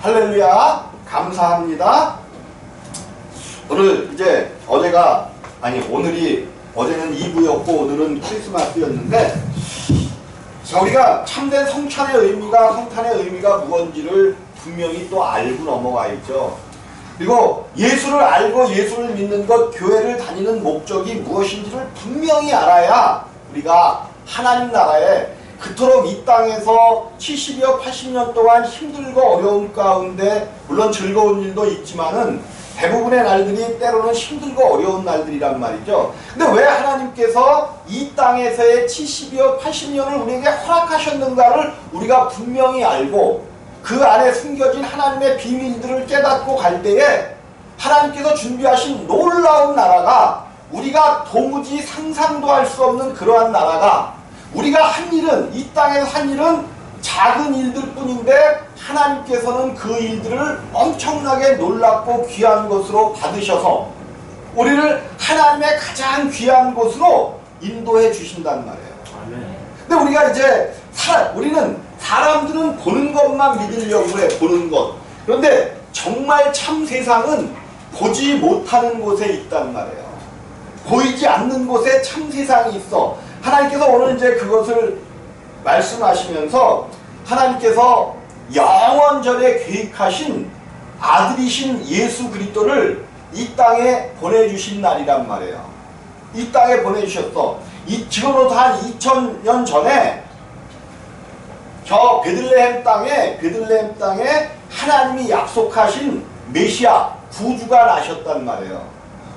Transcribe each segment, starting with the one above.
할렐루야. 감사합니다. 오늘 이제 어제는 2부였고 오늘은 크리스마스였는데, 자, 우리가 참된 성찬의 의미가 무언지를 분명히 또 알고 넘어가야죠. 그리고 예수를 알고 예수를 믿는 것, 교회를 다니는 목적이 무엇인지를 분명히 알아야 우리가 하나님 나라에 그토록 이 땅에서 70여 80년 동안 힘들고 어려운 가운데, 물론 즐거운 일도 있지만은 대부분의 날들이 때로는 힘들고 어려운 날들이란 말이죠. 근데 왜 하나님께서 이 땅에서의 70여 80년을 우리에게 허락하셨는가를 우리가 분명히 알고 그 안에 숨겨진 하나님의 비밀들을 깨닫고 갈 때에 하나님께서 준비하신 놀라운 나라가, 우리가 도무지 상상도 할 수 없는 그러한 나라가, 우리가 한 일은, 이 땅에서 한 일은 작은 일들 뿐인데 하나님께서는 그 일들을 엄청나게 놀랍고 귀한 것으로 받으셔서 우리를 하나님의 가장 귀한 곳으로 인도해 주신단 말이에요. 근데 우리가 이제 우리는 사람들은 보는 것만 믿으려고 해, 보는 것. 그런데 정말 참 세상은 보지 못하는 곳에 있단 말이에요. 보이지 않는 곳에 참 세상이 있어. 하나님께서 오늘 이제 그것을 말씀하시면서 하나님께서 영원전에 계획하신 아들이신 예수 그리스도를 이 땅에 보내주신 날이란 말이에요. 이 땅에 보내주셨어. 지금으로부터 한 2000년 전에 저 베들레헴 땅에 하나님이 약속하신 메시아 구주가 나셨단 말이에요.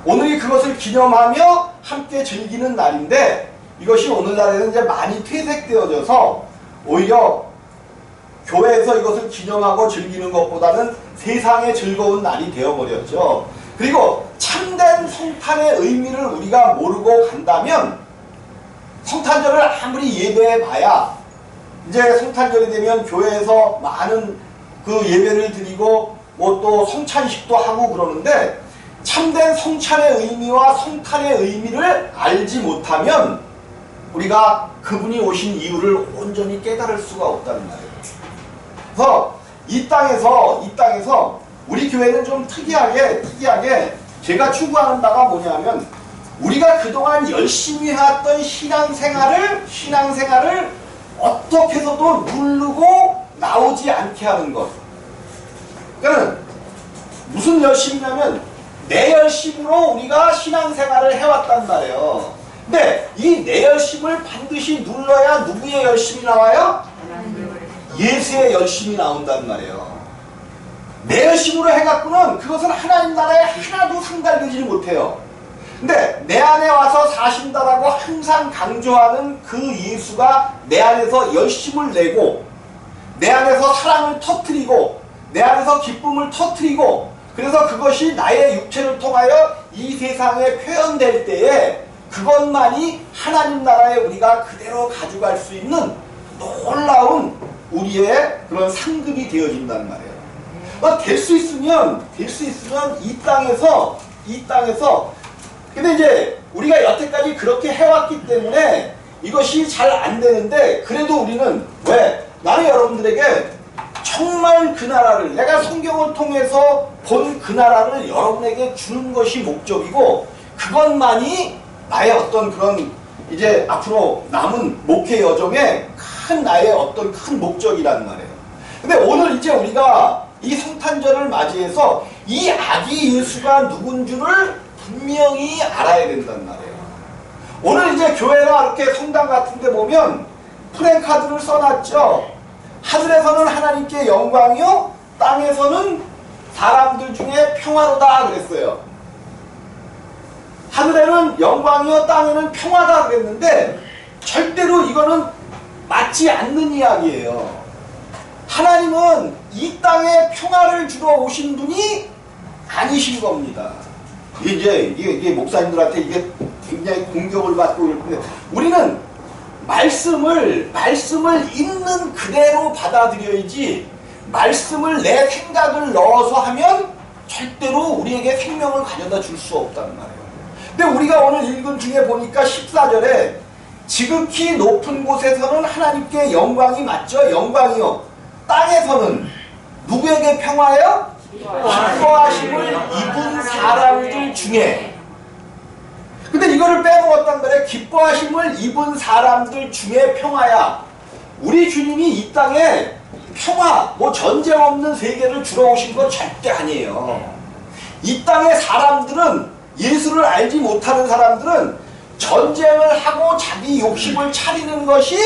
오늘이 그것을 기념하며 함께 즐기는 날인데, 이것이 오늘날에는 이제 많이 퇴색되어져서 오히려 교회에서 이것을 기념하고 즐기는 것보다는 세상의 즐거운 날이 되어버렸죠. 그리고 참된 성탄의 의미를 우리가 모르고 간다면, 성탄절을 아무리 예배해봐야 이제 성탄절이 되면 교회에서 많은 그 예배를 드리고 뭐 또 성찬식도 하고 그러는데, 참된 성찬의 의미와 성탄의 의미를 알지 못하면 우리가 그분이 오신 이유를 온전히 깨달을 수가 없다는 말이에요. 그래서 이 땅에서 우리 교회는 좀 특이하게 제가 추구하는 바가 뭐냐면, 우리가 그동안 열심히 해왔던 신앙생활을 어떻게 해서도 누르고 나오지 않게 하는 것. 그러니까 무슨 열심이냐면 내 열심으로 우리가 신앙생활을 해왔단 말이에요. 근데 이 내 열심을 반드시 눌러야 누구의 열심이 나와요? 예수의 열심이 나온단 말이에요. 내 열심으로 해갖고는 그것은 하나님 나라에 하나도 상달되지 못해요. 근데 내 안에 와서 사신다라고 항상 강조하는 그 예수가 내 안에서 열심을 내고, 내 안에서 사랑을 터뜨리고, 내 안에서 기쁨을 터뜨리고, 그래서 그것이 나의 육체를 통하여 이 세상에 표현될 때에 그것만이 하나님 나라에 우리가 그대로 가져갈 수 있는 놀라운 우리의 그런 상급이 되어진단 말이에요. 될 수 있으면 이 땅에서 근데 이제 우리가 여태까지 그렇게 해왔기 때문에 이것이 잘 안 되는데, 그래도 우리는 나는 여러분들에게 정말 그 나라를, 내가 성경을 통해서 본 그 나라를 여러분에게 주는 것이 목적이고, 그것만이 나의 어떤 그런 이제 앞으로 남은 목회 여정에 나의 어떤 큰 목적이란 말이에요. 근데 오늘 이제 우리가 이 성탄절을 맞이해서 이 아기 예수가 누군 줄을 분명히 알아야 된단 말이에요. 오늘 이제 교회나 이렇게 성당 같은 데 보면 프랜카드를 써놨죠. 하늘에서는 하나님께 영광이요, 땅에서는 사람들 중에 평화로다 그랬어요. 하늘에는 영광이요, 땅에는 평화다 그랬는데 절대로 이거는 맞지 않는 이야기예요. 하나님은 이 땅에 평화를 주러 오신 분이 아니신 겁니다. 이게 목사님들한테 이게 굉장히 공격을 받고 있는데, 우리는 말씀을 있는 그대로 받아들여야지, 말씀을 내 생각을 넣어서 하면 절대로 우리에게 생명을 가져다 줄 수 없다는 말이에요. 근데 우리가 오늘 읽은 중에 보니까 14절에 지극히 높은 곳에서는 하나님께 영광이 맞죠? 영광이요. 땅에서는 누구의 누구에게 평화예요? 기뻐하심을 입은 사람들 중에. 근데 이거를 빼먹었단 말이에요. 기뻐하심을 입은 사람들 중에 평화야. 우리 주님이 이 땅에 평화, 뭐 전쟁 없는 세계를 주러 오신 건 절대 아니에요. 이 땅의 사람들은, 예수를 알지 못하는 사람들은 전쟁을 하고 자기 욕심을 차리는 것이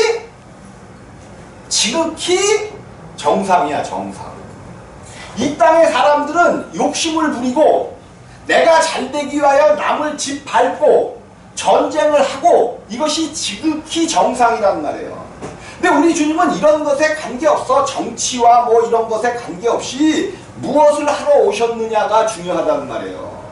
지극히 정상이야, 정상. 이 땅의 사람들은 욕심을 부리고 내가 잘되기 위하여 남을 짓밟고 전쟁을 하고 이것이 지극히 정상이란 말이에요. 근데 우리 주님은 이런 것에 관계없어. 정치와 뭐 이런 것에 관계없이 무엇을 하러 오셨느냐가 중요하단 말이에요.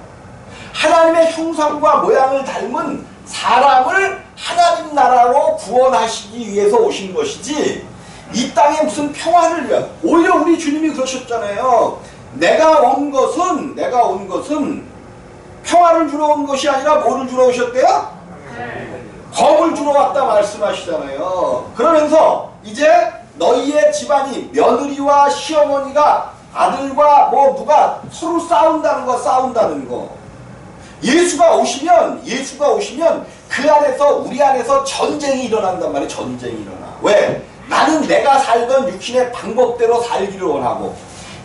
하나님의 형상과 모양을 닮은 사람을 하나님 나라로 구원하시기 위해서 오신 것이지 이 땅에 무슨 평화를 위한. 오히려 우리 주님이 그러셨잖아요. 내가 온 것은 평화를 주러 온 것이 아니라 뭐를 주러 오셨대요? 검을 주러 왔다 말씀하시잖아요. 그러면서 이제 너희의 집안이, 며느리와 시어머니가, 아들과 뭐 누가 서로 싸운다는 거. 예수가 오시면 그 안에서, 우리 안에서 전쟁이 일어난단 말이에요. 전쟁이 일어나. 왜? 나는 내가 살던 육신의 방법대로 살기를 원하고,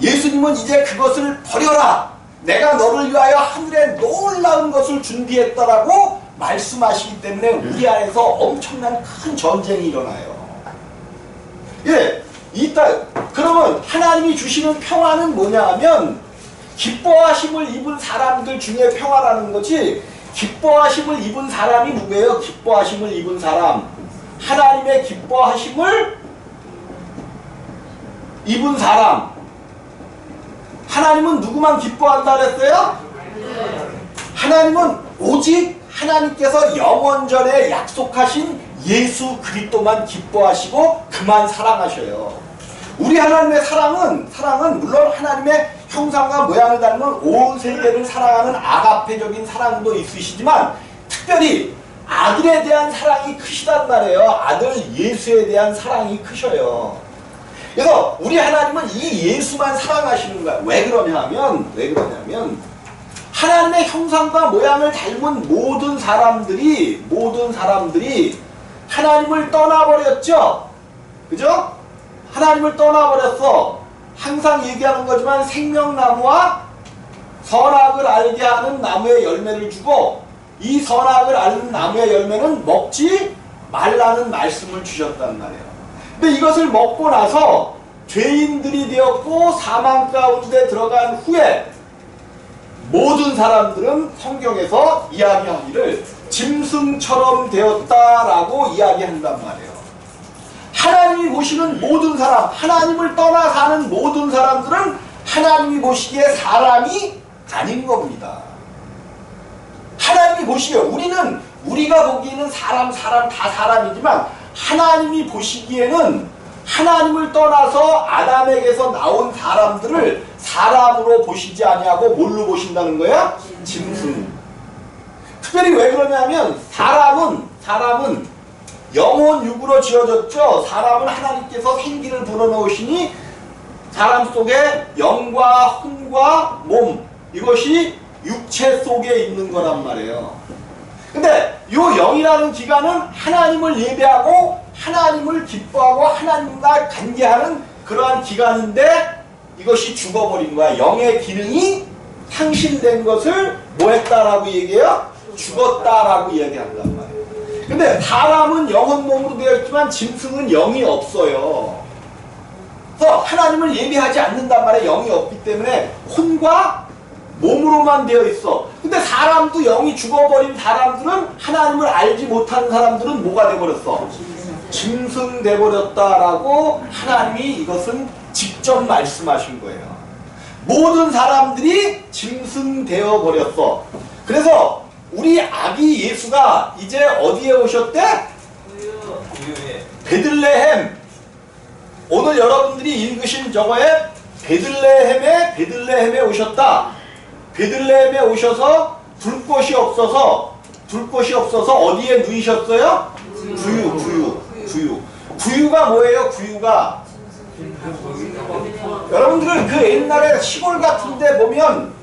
예수님은 이제 그것을 버려라. 내가 너를 위하여 하늘에 놀라운 것을 준비했다라고 말씀하시기 때문에 우리 안에서 엄청난 큰 전쟁이 일어나요. 예, 그러면 하나님이 주시는 평화는 뭐냐 하면 기뻐하심을 입은 사람들 중에 평화라는 거지. 기뻐하심을 입은 사람이 누구예요? 기뻐하심을 입은 사람, 하나님의 기뻐하심을 입은 사람. 하나님은 누구만 기뻐한다 그랬어요? 하나님은 오직 하나님께서 영원전에 약속하신 예수 그리스도만 기뻐하시고 그만 사랑하셔요. 우리 하나님의 사랑은 물론 하나님의 형상과 모양을 닮은 온 세계를 사랑하는 아가페적인 사랑도 있으시지만 특별히 아들에 대한 사랑이 크시단 말이에요. 아들 예수에 대한 사랑이 크셔요. 그래서 우리 하나님은 이 예수만 사랑하시는 거야. 왜 그러냐면 하나님의 형상과 모양을 닮은 모든 사람들이 하나님을 떠나버렸죠. 그죠? 하나님을 떠나버렸어. 항상 얘기하는 거지만 생명나무와 선악을 알게 하는 나무의 열매를 주고 이 선악을 아는 나무의 열매는 먹지 말라는 말씀을 주셨단 말이에요. 근데 이것을 먹고 나서 죄인들이 되었고 사망 가운데 들어간 후에 모든 사람들은 성경에서 이야기하기를 짐승처럼 되었다라고 이야기한단 말이에요. 하나님이 보시는 모든 사람, 하나님을 떠나 사는 모든 사람들은 하나님이 보시기에 사람이 아닌 겁니다. 하나님이 보시기에 우리가 보기에는 사람 다 사람이지만 하나님이 보시기에는 하나님을 떠나서 아담에게서 나온 사람들을 사람으로 보시지 아니하고 뭘로 보신다는 거야? 짐승. 특별히 왜 그러냐면 사람은 영혼 육으로 지어졌죠. 사람은 하나님께서 생기를 불어넣으시니 사람 속에 영과 혼과 몸, 이것이 육체 속에 있는 거란 말이에요. 근데 이 영이라는 기관은 하나님을 예배하고 하나님을 기뻐하고 하나님과 관계하는 그러한 기관인데 이것이 죽어버린 거야. 영의 기능이 상실된 것을 뭐 했다라고 얘기해요? 죽었다라고 이야기한단 말이에요. 근데 사람은 영혼 몸으로 되어 있지만 짐승은 영이 없어요. 그래서 하나님을 예배하지 않는단 말이에요. 영이 없기 때문에 혼과 몸으로만 되어 있어. 근데 사람도 영이 죽어버린 사람들은 하나님을 알지 못하는 사람들은 뭐가 돼버렸어? 짐승 돼버렸다라고 하나님이 이것은 직접 말씀하신 거예요. 모든 사람들이 짐승 되어버렸어. 그래서 우리 아기 예수가 이제 어디에 오셨대? 베들레헴. 오늘 여러분들이 읽으신 저거에 베들레헴에 오셨다. 베들레헴에 오셔서 불꽃이 없어서 어디에 누이셨어요? 구유. 구유가 뭐예요? 구유가 여러분들 그 옛날에 시골 같은 데 보면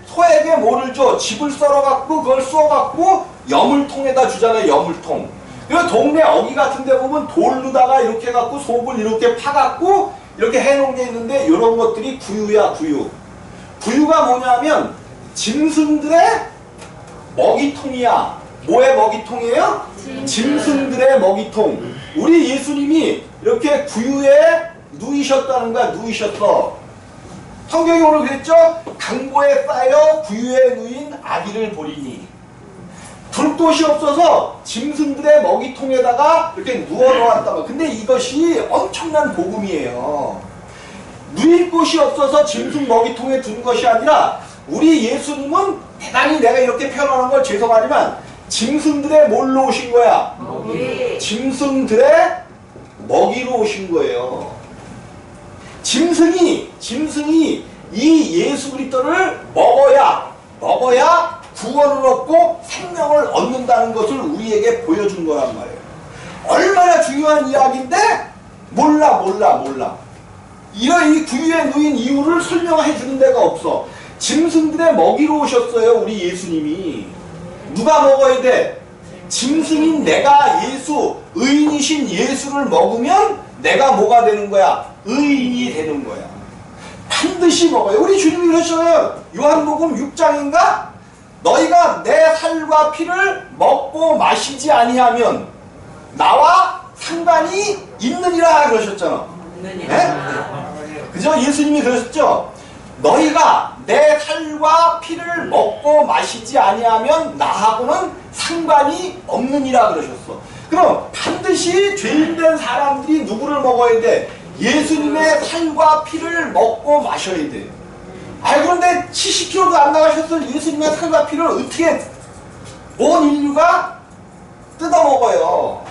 소에게 뭐를 줘? 집을 썰어갖고 그걸 쏘갖고 여물통에다 주잖아요. 여물통. 그리고 동네 어귀 같은 데 보면 돌로다가 이렇게 해갖고 속을 이렇게 파갖고 이렇게 해놓은 게 있는데 이런 것들이 구유야, 구유. 구유가 뭐냐면 짐승들의 먹이통이야. 뭐의 먹이통이에요? 짐승들의 먹이통. 우리 예수님이 이렇게 구유에 누이셨다는 거야. 누이셨어. 성경이 오늘 그랬죠? 강보에 쌓여 구유에 누인 아기를 보리니. 둘 곳이 없어서 짐승들의 먹이통에다가 이렇게 누워 놓았다고. 근데 이것이 엄청난 복음이에요. 누일 곳이 없어서 짐승 먹이통에 둔 것이 아니라 우리 예수님은 대단히 내가 이렇게 표현하는 걸 죄송하지만 짐승들의 뭘로 오신 거야? 먹이. 짐승들의 먹이로 오신 거예요. 짐승이 이 예수 그리스도를 먹어야 구원을 얻고 생명을 얻는다는 것을 우리에게 보여준 거란 말이에요. 얼마나 중요한 이야기인데 몰라. 이런 이 구유에 누인 이유를 설명해 주는 데가 없어. 짐승들의 먹이로 오셨어요. 우리 예수님이. 누가 먹어야 돼? 짐승인 내가 예수, 의인이신 예수를 먹으면 내가 뭐가 되는 거야? 의인이 되는 거야. 반드시 먹어요. 우리 주님이 그러셨어요. 요한복음 6장인가? 너희가 내 살과 피를 먹고 마시지 아니하면 나와 상관이 있느니라 그러셨잖아. 네? 그죠? 예수님이 그러셨죠? 너희가 내 살과 피를 먹고 마시지 아니하면 나하고는 상관이 없느니라 그러셨어. 그럼 반드시 죄인된 사람들이 누구를 먹어야 돼? 예수님의 살과 피를 먹고 마셔야 돼. 그런데 70kg도 안 나가셨을 예수님의 살과 피를 어떻게 온 인류가 뜯어먹어요?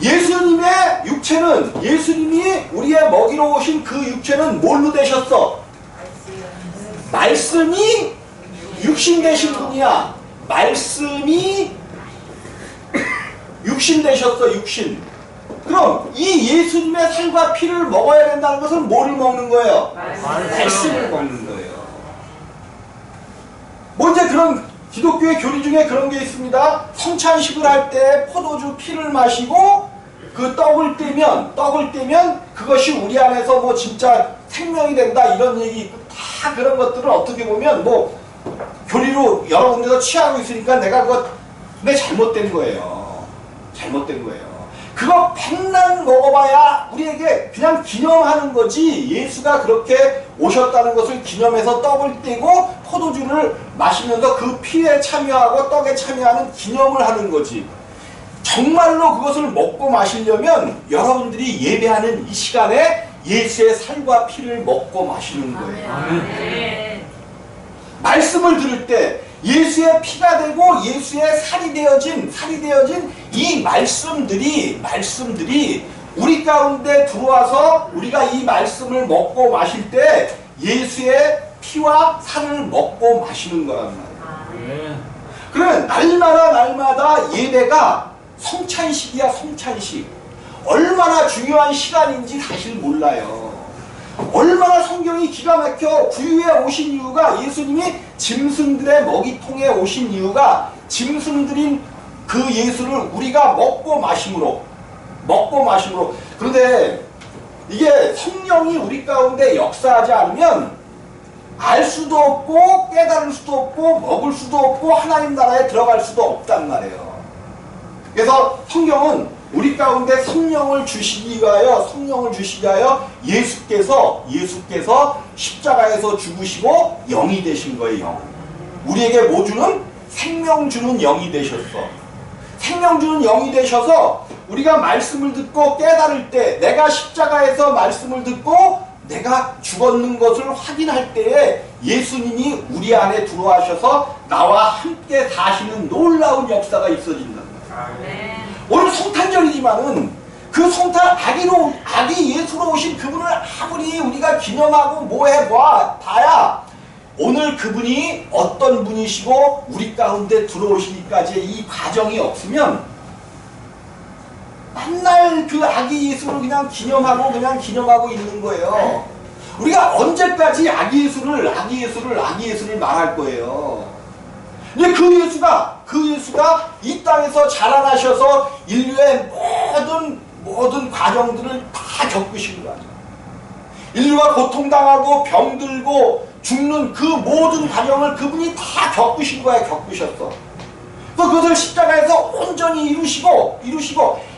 예수님의 육체는, 예수님이 우리의 먹이로 오신 그 육체는 뭘로 되셨어? 말씀이 육신 되신 분이야. 말씀이 육신 되셨어. 육신. 그럼 이 예수님의 살과 피를 먹어야 된다는 것은 뭐를 먹는 거예요? 말씀을 먹는 거예요. 먼저 그런 기독교의 교리 중에 그런 게 있습니다. 성찬식을 할 때 포도주 피를 마시고 그 떡을 떼면 그것이 우리 안에서 뭐 진짜 생명이 된다 이런 얘기 있고, 다 그런 것들은 어떻게 보면 뭐 교리로 여러 군데서 취하고 있으니까 내가 그거 근데 잘못된 거예요. 잘못된 거예요. 그거 백날 먹어봐야 우리에게 그냥 기념하는 거지, 예수가 그렇게 오셨다는 것을 기념해서 떡을 떼고 포도주를 마시면서 그 피에 참여하고 떡에 참여하는 기념을 하는 거지. 정말로 그것을 먹고 마시려면 여러분들이 예배하는 이 시간에 예수의 살과 피를 먹고 마시는 거예요. 아멘. 말씀을 들을 때 예수의 피가 되고 예수의 살이 되어진 이 말씀들이 우리 가운데 들어와서 우리가 이 말씀을 먹고 마실 때 예수의 피와 살을 먹고 마시는 거란 말이에요. 그러면 날마다 예배가 성찬식이야. 성찬식. 얼마나 중요한 시간인지 사실 몰라요. 얼마나 성경이 기가 막혀. 구유에 오신 이유가, 예수님이 짐승들의 먹이통에 오신 이유가 짐승들인 그 예수를 우리가 먹고 마심으로. 그런데 이게 성령이 우리 가운데 역사하지 않으면 알 수도 없고 깨달을 수도 없고 먹을 수도 없고 하나님 나라에 들어갈 수도 없단 말이에요. 그래서 성경은 우리 가운데 성령을 주시기 위하여 예수께서 십자가에서 죽으시고 영이 되신 거예요. 영. 우리에게 뭐 주는? 생명 주는 영이 되셨어. 생명 주는 영이 되셔서 우리가 말씀을 듣고 깨달을 때, 내가 십자가에서 말씀을 듣고 내가 죽었는 것을 확인할 때에 예수님이 우리 안에 들어와셔서 나와 함께 사시는 놀라운 역사가 있어진다. 오늘 성탄절이지만은 그 성탄 아기 예수로 오신 그분을 아무리 우리가 기념하고 뭐해 봐야 오늘 그분이 어떤 분이시고 우리 가운데 들어오시기까지의 이 과정이 없으면 맨날 그 아기 예수를 그냥 기념하고 있는 거예요. 때까지 아기 예수를 말할 거예요. 근데 그 예수가 이 땅에서 자라나셔서 인류의 모든 과정들을 다 겪으신 거죠. 인류가 고통당하고 병들고 죽는 그 모든 과정을 그분이 다 겪으신 거야, 겪으셨어. 그것을 십자가에서 온전히 이루시고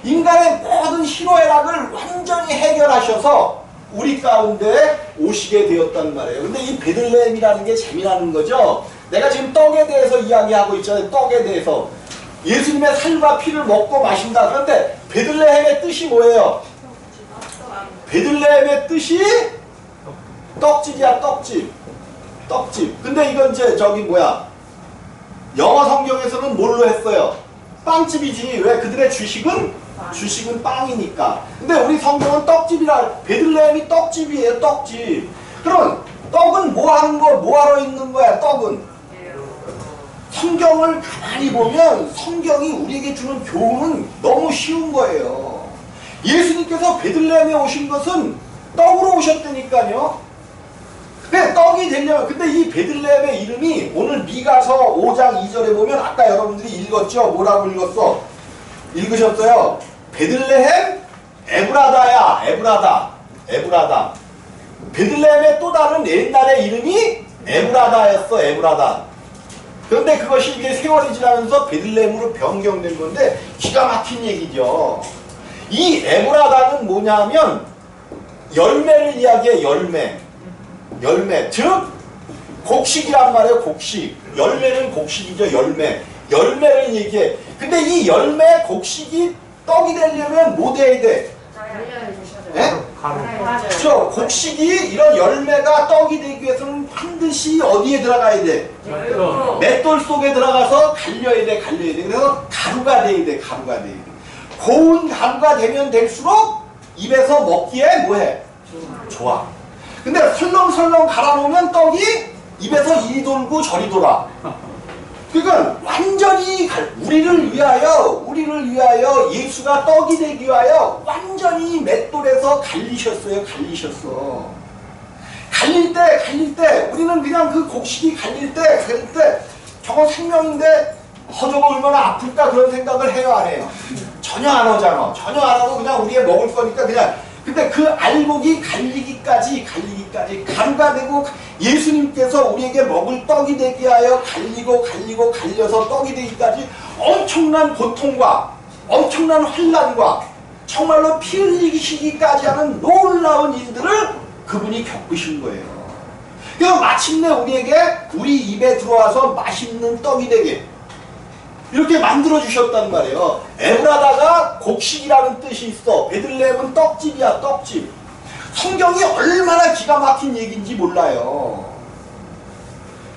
인간의 모든 희로애락을 완전히 해결하셔서 우리 가운데 오시게 되었단 말이에요. 근데 이 베들레헴이라는 게 재미나는 거죠. 내가 지금 떡에 대해서 이야기하고 있잖아요. 떡에 대해서. 예수님의 살과 피를 먹고 마신다. 그런데 베들레헴의 뜻이 뭐예요? 베들레헴의 뜻이 떡집이야, 떡집. 근데 이건 이제 영어 성경에서는 뭘로 했어요? 빵집이지. 왜? 그들의 주식은 빵이니까. 근데 우리 성경은 떡집이라, 베들레헴이 떡집이에요, 떡집. 그럼 떡은 뭐 하러 있는 거야, 떡은? 성경을 가만히 보면 성경이 우리에게 주는 교훈은 너무 쉬운 거예요. 예수님께서 베들레헴에 오신 것은 떡으로 오셨다니까요. 네, 떡이 되려면, 근데 이 베들레헴의 이름이 오늘 미가서 5장 2절에 보면 아까 여러분들이 읽었죠? 뭐라고 읽으셨어요? 베들레헴 에브라다야, 에브라다. 베들레헴의 또 다른 옛날의 이름이 에브라다였어, 에브라다. 그런데 그것이 이게 세월이 지나면서 베들레헴으로 변경된 건데 기가 막힌 얘기죠. 이 에브라다는 뭐냐면 열매를 이야기해, 열매. 즉 곡식이란 말이에요, 곡식. 열매는 곡식이죠, 열매를 얘기해. 근데 이 열매 곡식이 떡이 되려면 뭐 돼야 돼? 네? 그렇죠. 곡식이 이런 열매가 떡이 되기 위해서는 반드시 어디에 들어가야 돼? 맷돌 속에 들어가서 갈려야 돼. 그래서 가루가 돼야 돼. 고운 가루가 되면 될수록 입에서 먹기에 뭐해? 좋아. 근데 설렁설렁 갈아놓으면 떡이 입에서 이리 돌고 저리 돌아. 그러니까 완전히 우리를 위하여 예수가 떡이 되기 위하여 완전히 맷돌에서 갈리셨어. 갈릴 때 우리는 그냥 그 곡식이 갈릴 때 저거 생명인데 저거 얼마나 아플까 그런 생각을 해요, 안 해요? 전혀 안 하잖아. 전혀 안 하고 그냥 우리가 먹을 거니까 그냥. 근데 그 알곡이 갈리기까지 가루가 되고 예수님께서 우리에게 먹을 떡이 되게 하여 갈려서 떡이 되기까지 엄청난 고통과 엄청난 환난과 정말로 피 흘리시기까지 하는 놀라운 일들을 그분이 겪으신 거예요. 그래서 마침내 우리 입에 들어와서 맛있는 떡이 되게 이렇게 만들어주셨단 말이에요. 에브라다가 곡식이라는 뜻이 있어. 베들레헴은 떡집이야, 떡집. 성경이 얼마나 기가 막힌 얘기인지 몰라요.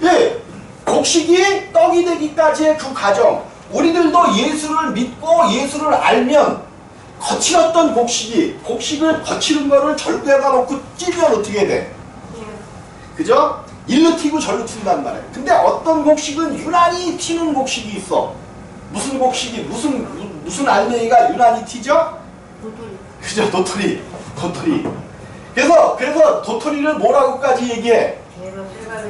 예, 곡식이 떡이 되기까지의 그 과정. 우리들도 예수를 믿고 예수를 알면 거칠었던 곡식을 거칠은 거를 절구에다 놓고 찌면 어떻게 돼? 그죠? 일로 튀고 절로 튄단 말이에요. 근데 어떤 곡식은 유난히 튀는 곡식이 있어. 무슨 곡식이 무슨 알맹이가 유난히 튀죠? 도토리. 그죠? 도토리. 그래서 도토리를 뭐라고까지 얘기해?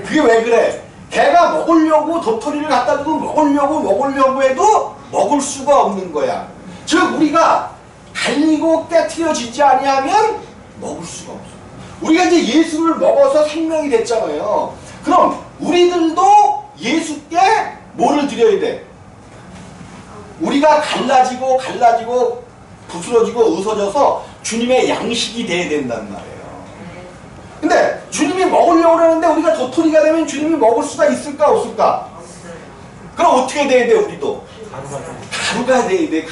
그게 왜 그래? 개가 먹으려고 도토리를 갖다 두고 먹으려고 해도 먹을 수가 없는 거야. 즉 우리가 갈리고 깨트려지지 아니하면 먹을 수가 없어. 우리가 이제 예수를 먹어서 생명이 됐잖아요. 그럼 우리들도 예수께 뭐를 드려야 돼? 우리가 갈라지고 부스러지고 으서져서 주님의 양식이 돼야 된단 말이에요. 근데 주님이 먹으려고 그러는데 우리가 도토리가 되면 주님이 먹을 수가 있을까 없을까? 그럼 어떻게 돼야 돼? 우리도 가루가 돼야 돼.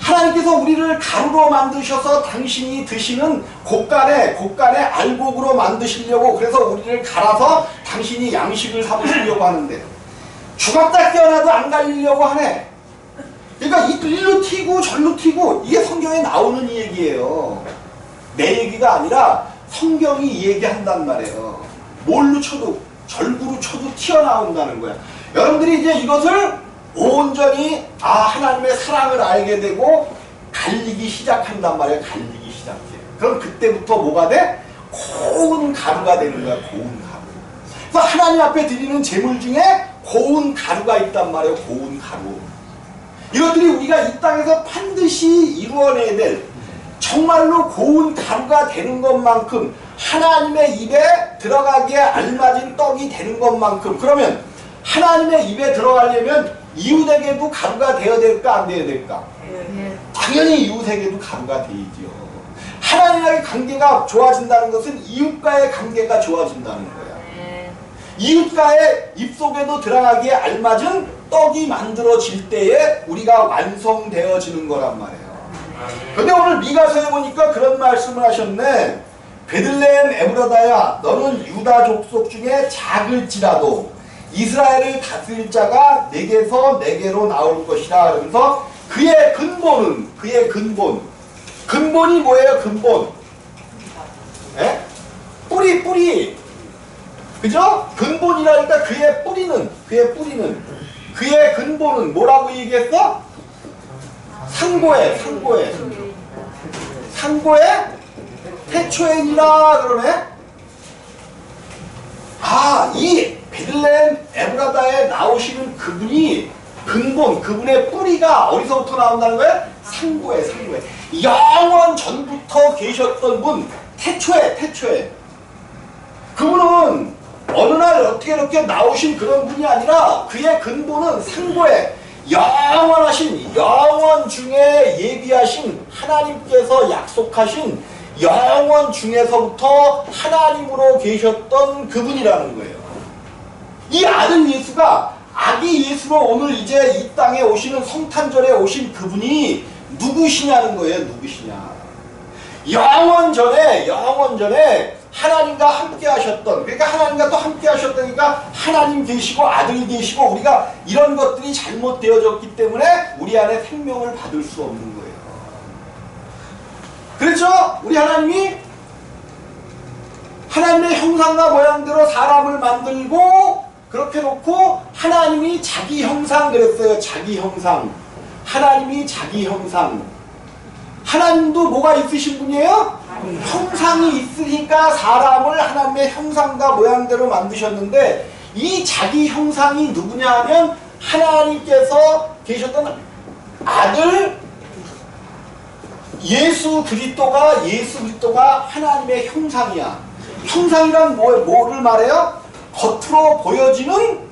하나님께서 우리를 가루로 만드셔서 당신이 드시는 곡간에 알곡으로 만드시려고, 그래서 우리를 갈아서 당신이 양식을 삼으시려고 하는데 죽었다 깨어나도 안 갈리려고 하네. 그러니까 일로 튀고 절로 튀고, 이게 성경에 나오는 이 얘기예요. 내 얘기가 아니라 성경이 이 얘기한단 말이에요. 뭘로 쳐도, 절구로 쳐도 튀어나온다는 거야. 여러분들이 이제 이것을 온전히 하나님의 사랑을 알게 되고 갈리기 시작한단 말이에요. 갈리기 시작해. 그럼 그때부터 뭐가 돼? 고운 가루가 되는 거야. 고운 가루. 그래서 하나님 앞에 드리는 제물 중에 고운 가루가 있단 말이에요. 고운 가루. 이것들이 우리가 이 땅에서 반드시 이루어내야 될 정말로 고운 가루가 되는 것만큼 하나님의 입에 들어가기에 알맞은 떡이 되는 것만큼, 그러면 하나님의 입에 들어가려면 이웃에게도 가루가 되어야 될까 안 되어야 될까? 당연히 이웃에게도 가루가 되지요. 하나님과의 관계가 좋아진다는 것은 이웃과의 관계가 좋아진다는 거야. 이웃과의 입속에도 들어가기에 알맞은 떡이 만들어질 때에 우리가 완성되어지는 거란 말이에요. 근데 오늘 미가서에 보니까 그런 말씀을 하셨네. 베들레헴 에브라다야, 너는 유다 족속 중에 작을지라도 이스라엘을 다스릴 자가 내게서 내게로 나올 것이라. 그러면서 그의 근본은, 그의 근본이 뭐예요? 근본. 에? 뿌리. 그죠? 근본이라니까 그의 뿌리는 그의 근본은 뭐라고 얘기했어? 상고에 태초에니라 그러네. 이 베들레헴 에브라다에 나오시는 그분이 근본, 그분의 뿌리가 어디서부터 나온다는 거예요? 상고에. 영원 전부터 계셨던 분, 태초에. 그분은 어느 날 어떻게 이렇게 나오신 그런 분이 아니라 그의 근본은 상고에 영원하신, 영원 중에 예비하신 하나님께서 약속하신 영원 중에서부터 하나님으로 계셨던 그분이라는 거예요. 이 아들 예수가 아기 예수로 오늘 이제 이 땅에 오시는 성탄절에 오신 그분이 누구시냐는 거예요. 누구시냐. 영원 전에 하나님과 함께 하셨던, 그러니까 하나님과 또 함께 하셨다니까 하나님 계시고 아들 계시고, 우리가 이런 것들이 잘못되어졌기 때문에 우리 안에 생명을 받을 수 없는 거예요. 그렇죠? 우리 하나님이 하나님의 형상과 모양대로 사람을 만들고 그렇게 놓고 하나님이 자기 형상 그랬어요. 자기 형상. 하나님이 자기 형상. 하나님도 뭐가 있으신 분이에요? 형상이 있으니까 사람을 하나님의 형상과 모양대로 만드셨는데, 이 자기 형상이 누구냐 하면 하나님께서 계셨던 아들 예수 그리스도가 하나님의 형상이야. 형상이란 뭐를 말해요? 겉으로 보여지는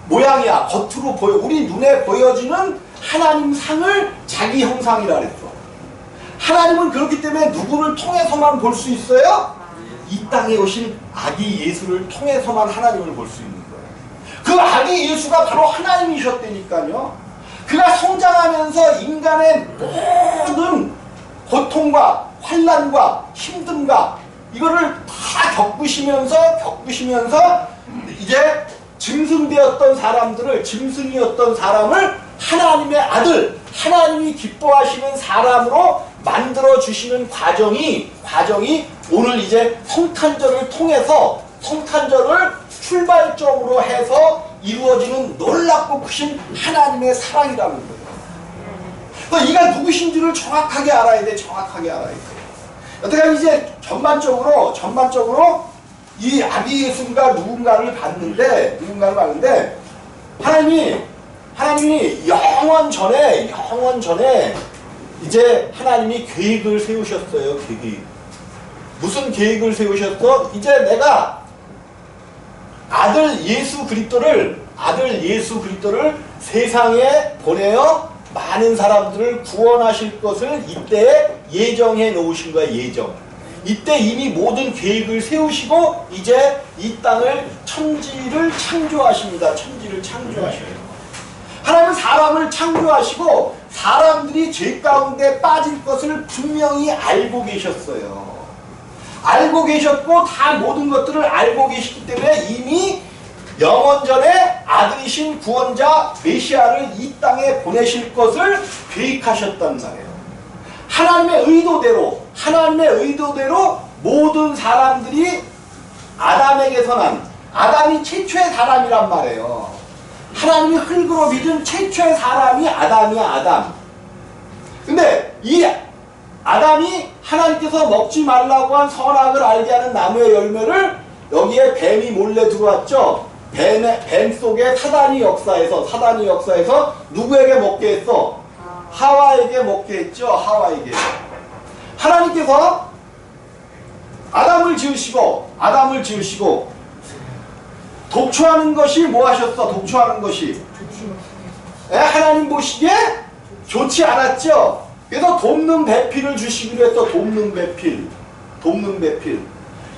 모양이야. 겉으로 우리 눈에 보여지는 하나님 상을 자기 형상이라 그랬어. 하나님은 그렇기 때문에 누구를 통해서만 볼 수 있어요? 이 땅에 오신 아기 예수를 통해서만 하나님을 볼 수 있는 거예요. 그 아기 예수가 바로 하나님이셨다니까요. 그가 성장하면서 인간의 모든 고통과 환난과 힘듦과 이거를 다 겪으시면서 이제 짐승이었던 사람을 하나님의 아들, 하나님이 기뻐하시는 사람으로 만들어 주시는 과정이 오늘 이제 성탄절을 통해서, 성탄절을 출발점으로 해서 이루어지는 놀랍고 크신 하나님의 사랑이라는 거예요. 그러니까 이가 누구신지를 정확하게 알아야 돼. 어떻게 하면 이제 전반적으로 이 아기 예수가 누군가를 봤는데 하나님이 영원 전에 이제 하나님이 계획을 세우셨어요. 무슨 계획을 세우셨어? 이제 내가 아들 예수 그리스도를 세상에 보내어 많은 사람들을 구원하실 것을 이때 예정해 놓으신 거야. 이때 이미 모든 계획을 세우시고 이제 이 땅을 천지를 창조하십니다. 하나님은 사람을 창조하시고 사람들이 죄 가운데 빠질 것을 분명히 알고 계셨어요. 알고 계셨고 다 모든 것들을 알고 계시기 때문에 이미 영원전에 아들이신 구원자 메시아를 이 땅에 보내실 것을 계획하셨단 말이에요. 하나님의 의도대로 모든 사람들이 아담에게서 난, 아담이 최초의 사람이란 말이에요. 하나님이 흙으로 빚은 최초의 사람이 아담이야. 근데 이 아담이 하나님께서 먹지 말라고 한 선악을 알게 하는 나무의 열매를 여기에 뱀이 몰래 들어왔죠. 뱀 속에 사단이 역사해서 누구에게 먹게 했어? 하와에게 먹게 했죠. 하와에게. 하나님께서 아담을 지으시고 독초하는 것이 뭐 하셨어? 독초하는 것이 하나님 보시기에 좋지 않았죠. 그래서 돕는 배필을 주시기로 했어. 돕는 배필.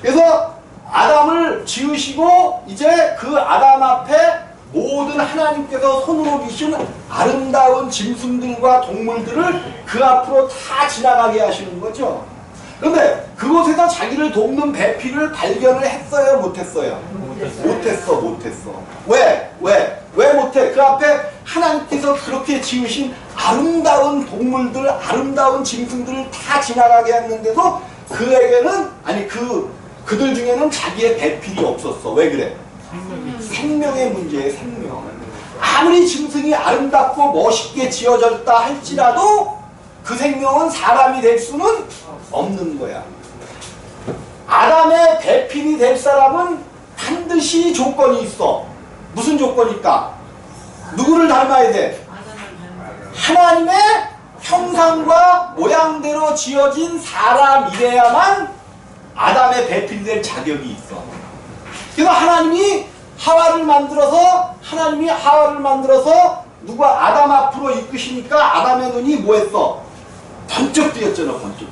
그래서 아담을 지으시고 이제 그 아담 앞에 모든 하나님께서 손으로 빚은 아름다운 짐승들과 동물들을 그 앞으로 다 지나가게 하시는 거죠. 그런데 그곳에서 자기를 돕는 배필을 발견을 했어요? 못했어요? 못했어. 왜 못해? 그 앞에 하나님께서 그렇게 지으신 아름다운 동물들, 아름다운 짐승들을 다 지나가게 했는데도 그에게는, 그들 중에는 자기의 배필이 없었어. 왜 그래? 생명의 문제에 생명. 아무리 짐승이 아름답고 멋있게 지어졌다 할지라도 그 생명은 사람이 될 수는 없는 거야. 아담의 배필이 될 사람은 반드시 조건이 있어. 무슨 조건일까? 누구를 닮아야 돼? 하나님의 형상과 모양대로 지어진 사람이래야만 아담의 배필이 될 자격이 있어. 그래서 하나님이 하와를 만들어서 누가 아담 앞으로 이끄시니까 아담의 눈이 뭐했어? 번쩍 뜨였잖아. 번쩍 뜨여.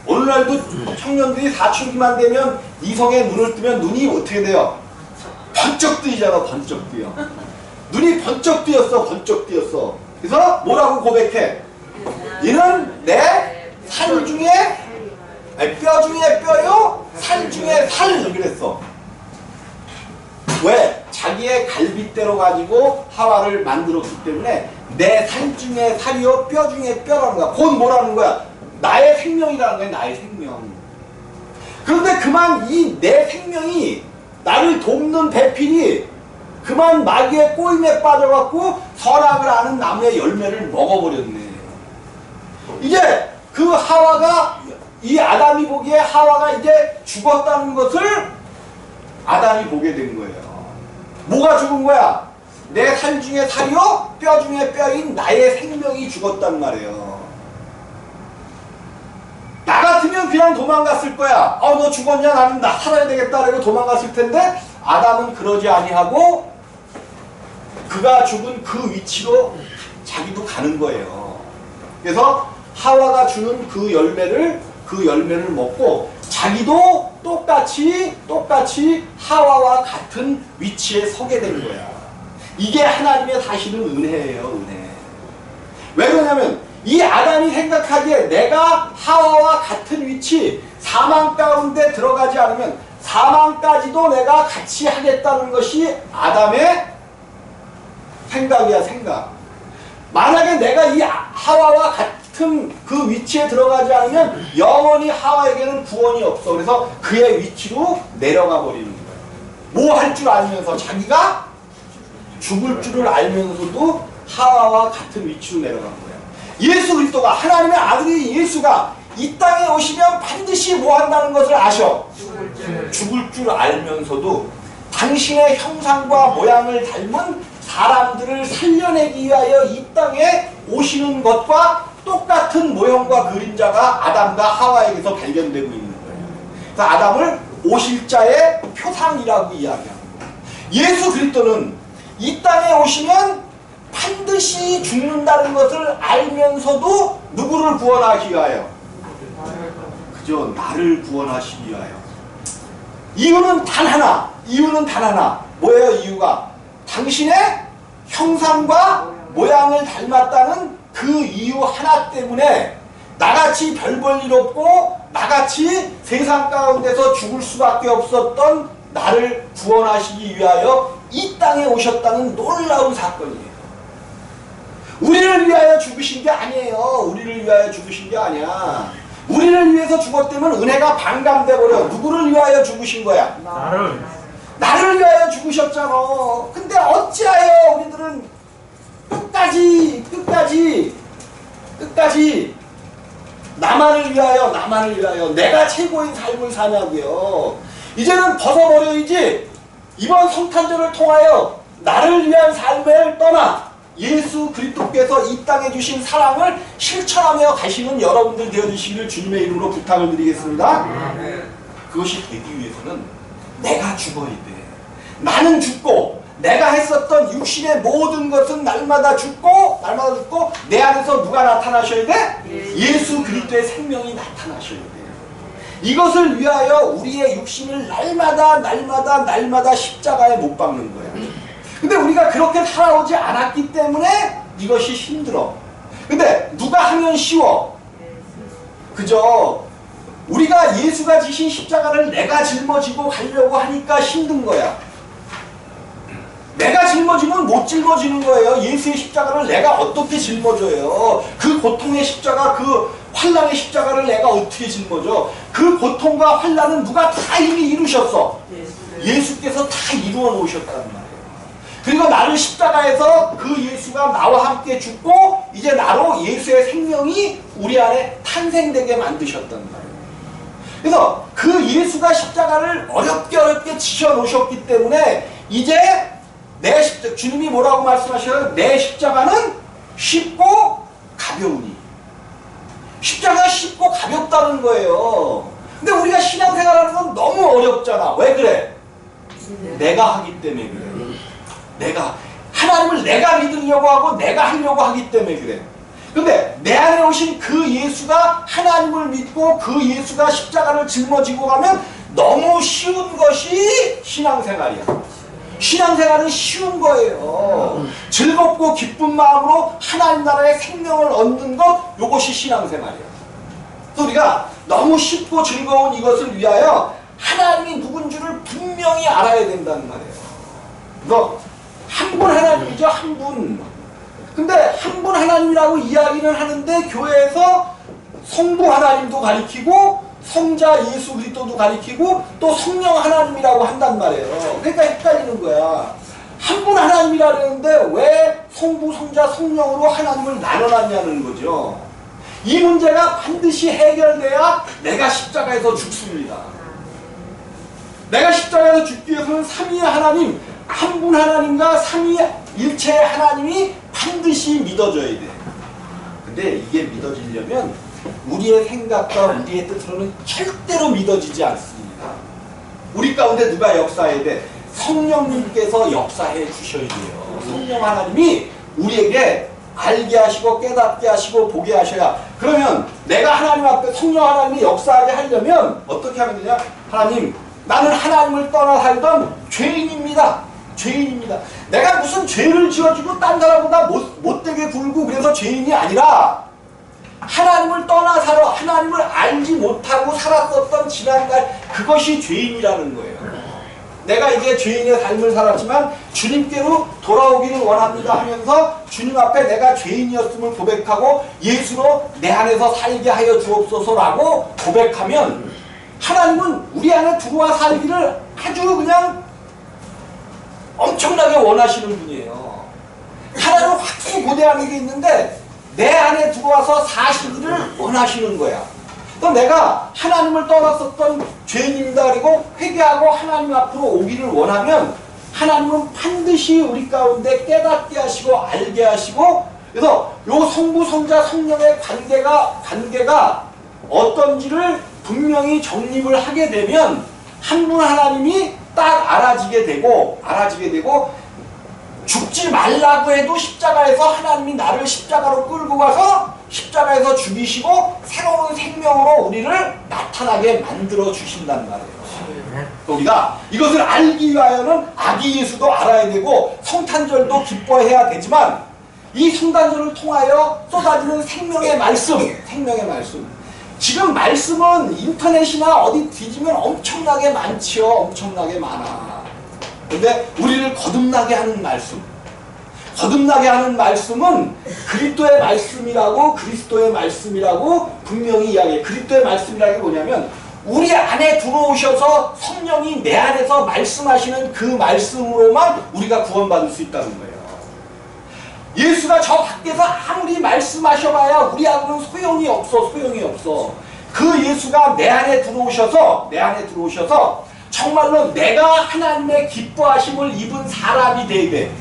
오늘날도 청년들이 사춘기만 되면 이성의 눈을 뜨면 눈이 어떻게 돼요? 번쩍 뜨이잖아. 번쩍 뜨여. 눈이 번쩍 뜨였어. 그래서 뭐라고 고백해? 이는 내 살 중에 뼈 중에 뼈요, 살 중에 살. 그랬어. 왜? 자기의 갈빗대로 가지고 하와를 만들었기 때문에 내 살 중에 살이요, 뼈 중에 뼈라는 거야. 곧 뭐라는 거야? 나의 생명이라는 거야. 나의 생명. 그런데 그만 이 내 생명이 나를 돕는 배필이 그만 마귀의 꼬임에 빠져갖고 선악을 아는 나무의 열매를 먹어버렸네. 이제 그 하와가, 이 아담이 보기에 하와가 이제 죽었다는 것을 아담이 보게 된 거예요. 뭐가 죽은 거야? 내 살 중에 살이요, 뼈 중에 뼈인 나의 생명이 죽었단 말이에요. 나 같으면 그냥 도망갔을 거야. 너 죽었냐? 나는 나 살아야 되겠다. 라고 도망갔을 텐데 아담은 그러지 아니하고 그가 죽은 그 위치로 자기도 가는 거예요. 그래서 하와가 주는 그 열매를 먹고 자기도 똑같이 하와와 같은 위치에 서게 된 거야. 이게 하나님의 사실은 은혜예요. 은혜. 왜 그러냐면 이 아담이 생각하기에 내가 하와와 같은 위치, 사망 가운데 들어가지 않으면 사망까지도 내가 같이 하겠다는 것이 아담의 생각이야. 생각. 만약에 내가 이 하와와 같은 그 위치에 들어가지 않으면 영원히 하와에게는 구원이 없어. 그래서 그의 위치로 내려가 버리는 거예요. 뭐 할 줄 알면서, 자기가 죽을 줄을 알면서도 하와와 같은 위치로 내려간 거예요. 예수 그리스도가, 하나님의 아들이 예수가 이 땅에 오시면 반드시 뭐 한다는 것을 아셔. 죽을 줄 알면서도 당신의 형상과 모양을 닮은 사람들을 살려내기 위하여 이 땅에 오시는 것과 똑같은 모형과 그림자가 아담과 하와에게서 발견되고 있는 거예요. 그래서 아담을 오실 자의 표상이라고 이야기합니다. 예수 그리스도는 이 땅에 오시면 반드시 죽는다는 것을 알면서도 누구를 구원하기 위하여? 그저 나를 구원하시기 위하여. 이유는 단 하나. 뭐예요 이유가? 당신의 형상과 모양을 닮았다는 그 이유 하나 때문에 나같이 별 볼 일 없고 나같이 세상 가운데서 죽을 수밖에 없었던 나를 구원하시기 위하여 이 땅에 오셨다는 놀라운 사건이에요. 우리를 위하여 죽으신 게 아니에요. 우리를 위하여 죽으신 게 아니야. 우리를 위해서 죽었다면 은혜가 반감돼 버려. 누구를 위하여 죽으신 거야? 나를 위하여 죽으셨잖아. 근데 어찌하여 우리들은 끝까지 나만을 위하여, 나만을 위하여 내가 최고인 삶을 사냐고요. 이제는 벗어버려야지. 이번 성탄절을 통하여 나를 위한 삶을 떠나 예수 그리스도께서 이 땅에 주신 사랑을 실천하며 가시는 여러분들 되어주시기를 주님의 이름으로 부탁을 드리겠습니다. 그것이 되기 위해서는 내가 죽어야 돼. 나는 죽고 내가 했었던 육신의 모든 것은 날마다 죽고 내 안에서 누가 나타나셔야 돼? 예수 그리스도의 생명이 나타나셔야 돼. 이것을 위하여 우리의 육신을 날마다 십자가에 못 박는 거야. 근데 우리가 그렇게 살아오지 않았기 때문에 이것이 힘들어. 근데 누가 하면 쉬워? 그죠? 우리가 예수가 지신 십자가를 내가 짊어지고 가려고 하니까 힘든 거야. 내가 짊어지면 못 짊어지는 거예요. 예수의 십자가를 내가 어떻게 짊어져요? 그 고통의 십자가, 그 환난의 십자가를 내가 어떻게 짊어져? 그 고통과 환난은 누가 다 이미 이루셨어. 예수께서 다 이루어 놓으셨단 말이에요. 그리고 나를 십자가에서 그 예수가 나와 함께 죽고 이제 나로 예수의 생명이 우리 안에 탄생되게 만드셨단 말이에요. 그래서 그 예수가 십자가를 어렵게 지셔 놓으셨기 때문에 이제 내 십자가, 주님이 뭐라고 말씀하셔요? 내 십자가는 쉽고 가벼우니. 십자가 쉽고 가볍다는 거예요. 근데 우리가 신앙생활하는 건 너무 어렵잖아. 왜 그래? 내가 하기 때문에 그래. 하나님을 내가 믿으려고 하고 내가 하려고 하기 때문에 그래. 근데 내 안에 오신 그 예수가 하나님을 믿고 그 예수가 십자가를 짊어지고 가면 너무 쉬운 것이 신앙생활이야. 신앙생활은 쉬운 거예요. 즐겁고 기쁜 마음으로 하나님 나라의 생명을 얻는 것, 이것이 신앙생활이에요. 그래서 우리가 너무 쉽고 즐거운 이것을 위하여 하나님이 누군지를 분명히 알아야 된다는 말이에요. 그래서 한 분 하나님이죠, 한 분. 근데 한 분 하나님이라고 이야기는 하는데 교회에서 성부 하나님도 가리키고 성자 예수 그리스도도 가리키고 또 성령 하나님이라고 한단 말이에요. 그러니까 헷갈리는 거야. 한 분 하나님이라 그러는데 왜 성부, 성자, 성령으로 하나님을 나눠놨냐는 거죠. 이 문제가 반드시 해결돼야 내가 십자가에서 죽습니다. 내가 십자가에서 죽기 위해서는 삼위의 하나님, 한 분 하나님과 삼위일체의 하나님이 반드시 믿어져야 돼. 근데 이게 믿어지려면 우리의 생각과 우리의 뜻으로는 절대로 믿어지지 않습니다. 우리 가운데 누가 역사해야 돼? 성령님께서 역사해 주셔야 돼요. 성령 하나님이 우리에게 알게 하시고 깨닫게 하시고 보게 하셔야. 그러면 내가 하나님 앞에 성령 하나님이 역사하게 하려면 어떻게 하면 되냐? 하나님, 나는 하나님을 떠나 살던 죄인입니다. 죄인입니다. 내가 무슨 죄를 지어주고 딴 사람보다 못되게 굴고 그래서 죄인이 아니라 하나님을 떠나 살아 하나님을 알지 못하고 살았었던 지난날, 그것이 죄인이라는 거예요. 내가 이제 죄인의 삶을 살았지만 주님께로 돌아오기를 원합니다 하면서 주님 앞에 내가 죄인이었음을 고백하고 예수로 내 안에서 살게 하여 주옵소서라고 고백하면 하나님은 우리 안에 들어와 살기를 아주 그냥 엄청나게 원하시는 분이에요. 하나님은 확실히 고대하는 게 있는데 내 안에 들어와서 사시기를 원하시는 거야. 또 내가 하나님을 떠났었던 죄인입니다 그리고 회개하고 하나님 앞으로 오기를 원하면 하나님은 반드시 우리 가운데 깨닫게 하시고 알게 하시고, 그래서 요 성부, 성자, 성령의 관계가 어떤지를 분명히 정립을 하게 되면 한 분 하나님이 딱 알아지게 되고 죽지 말라고 해도 십자가에서 하나님이 나를 십자가로 끌고 가서 십자가에서 죽이시고 새로운 생명으로 우리를 나타나게 만들어 주신단 말이에요. 우리가 이것을 알기 위하여는 아기 예수도 알아야 되고 성탄절도 기뻐해야 되지만 이 성탄절을 통하여 쏟아지는 생명의 말씀, 지금 말씀은 인터넷이나 어디 뒤지면 엄청나게 많지요. 엄청나게 많아. 근데 우리를 거듭나게 하는 말씀은 그리스도의 말씀이라고 분명히 이야기해. 그리스도의 말씀이라는 게 뭐냐면 우리 안에 들어오셔서 성령이 내 안에서 말씀하시는 그 말씀으로만 우리가 구원받을 수 있다는 거예요. 예수가 저 밖에서 아무리 말씀하셔봐야 우리하고는 소용이 없어. 소용이 없어. 그 예수가 내 안에 들어오셔서 정말로 내가 하나님의 기뻐하심을 입은 사람이 돼야 돼.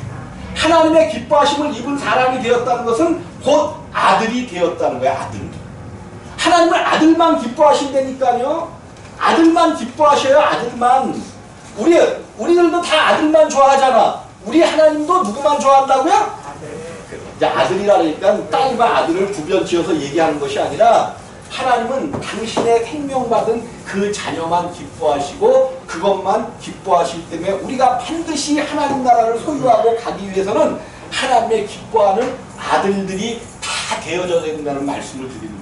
하나님의 기뻐하심을 입은 사람이 되었다는 것은 곧 아들이 되었다는 거야. 아들. 하나님은 아들만 기뻐하신다니까요. 아들만 기뻐하셔요. 아들만. 우리들도 다 아들만 좋아하잖아. 우리 하나님도 누구만 좋아한다고요? 이제 아들이라 그러니까 딸과 아들을 구별 지어서 얘기하는 것이 아니라 하나님은 당신의 생명받은 그 자녀만 기뻐하시고 그것만 기뻐하시기 때문에 우리가 반드시 하나님 나라를 소유하고 가기 위해서는 하나님의 기뻐하는 아들들이 다 되어져야 된다는 말씀을 드립니다.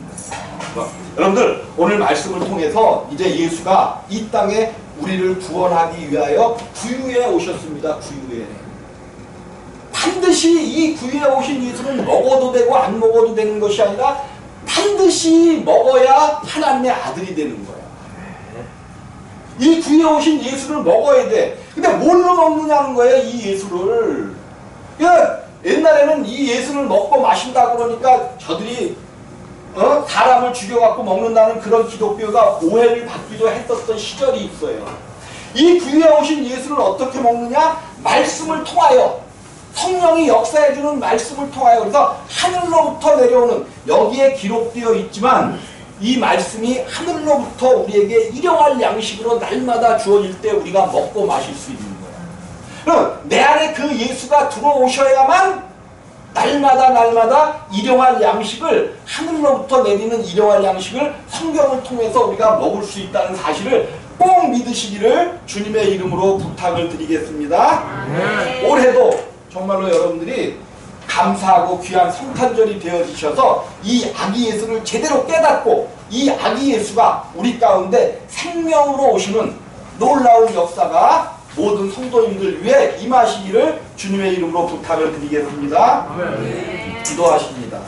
여러분들 오늘 말씀을 통해서 이제 예수가 이 땅에 우리를 구원하기 위하여 구유에 오셨습니다. 구유에. 반드시 이 구유에 오신 예수는 먹어도 되고 안 먹어도 되는 것이 아니라 반드시 먹어야 하나님의 아들이 되는 거야. 이 구유에 오신 예수를 먹어야 돼. 근데 뭘로 먹느냐는 거야, 이 예수를. 그러니까 옛날에는 이 예수를 먹고 마신다 그러니까 저들이 사람을 죽여갖고 먹는다는 그런 기독교가 오해를 받기도 했었던 시절이 있어요. 이 구유에 오신 예수를 어떻게 먹느냐? 말씀을 통하여. 성령이 역사해주는 말씀을 통하여. 그래서 하늘로부터 내려오는, 여기에 기록되어 있지만 이 말씀이 하늘로부터 우리에게 일용할 양식으로 날마다 주어질 때 우리가 먹고 마실 수 있는 거야. 그럼 내 안에 그 예수가 들어오셔야만 날마다 일용할 양식을, 하늘로부터 내리는 일용할 양식을 성경을 통해서 우리가 먹을 수 있다는 사실을 꼭 믿으시기를 주님의 이름으로 부탁을 드리겠습니다. 올해도 정말로 여러분들이 감사하고 귀한 성탄절이 되어지셔서 이 아기 예수를 제대로 깨닫고 이 아기 예수가 우리 가운데 생명으로 오시는 놀라운 역사가 모든 성도님들 위해 임하시기를 주님의 이름으로 부탁을 드리겠습니다. 기도하십니다.